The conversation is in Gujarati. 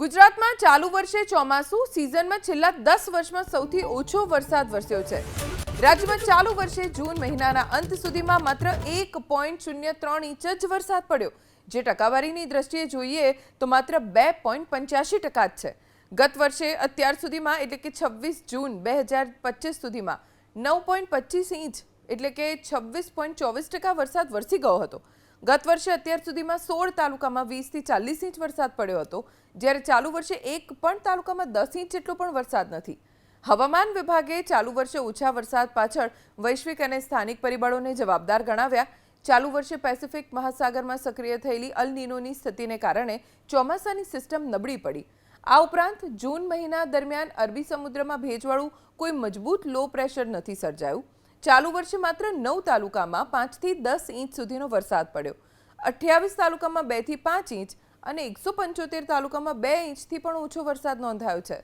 ગુજરાતમાં ચાલુ વર્ષે ચોમાસુ સિઝનમાં છેલ્લા 10 વર્ષમાં સૌથી ઓછો વરસાદ વરસ્યો છે। રાજ્યમાં ચાલુ વર્ષે જૂન મહિનાના અંત સુધીમાં માત્ર 1.03 ઇંચ જ વરસાદ પડ્યો, જે ટકાવારીની દ્રષ્ટિએ જોઈએ તો માત્ર 2.85% જ છે। ગત વર્ષે અત્યાર સુધીમાં એટલે કે 26 જૂન 2025 સુધીમાં 9.25 ઇંચ એટલે કે 26.24% વરસાદ વરસી ગયો હતો। ગત વર્ષે અત્યાર સુધીમાં 16 તાલુકામાં 20 થી 40 ઇંચ વરસાદ પડ્યો હતો, જ્યારે ચાલુ વર્ષે એક પણ તાલુકામાં 10 ઇંચ જેટલો પણ વરસાદ નથી। હવામાન વિભાગે ચાલુ વર્ષે ઓછા વરસાદ પાછળ વૈશ્વિક અને સ્થાનિક પરિબળોને જવાબદાર ગણાવ્યા। ચાલુ વર્ષે પેસિફિક મહાસાગરમાં સક્રિય થયેલી અલ નીનોની સ્થિતિને કારણે ચોમાસાની સિસ્ટમ નબળી પડી। આ ઉપરાંત જૂન મહિના દરમિયાન અરબી સમુદ્રમાં ભેજવાળું કોઈ મજબૂત લો પ્રેશર નથી સર્જાયું। ચાલુ વર્ષે માત્ર 9 તાલુકામાં 5 થી 10 ઇંચ સુધીનો વરસાદ પડ્યો, 28 તાલુકામાં 2 થી 5 ઇંચ અને 175 તાલુકામાં 2 ઇંચથી પણ ઓછો વરસાદ નોંધાયો છે।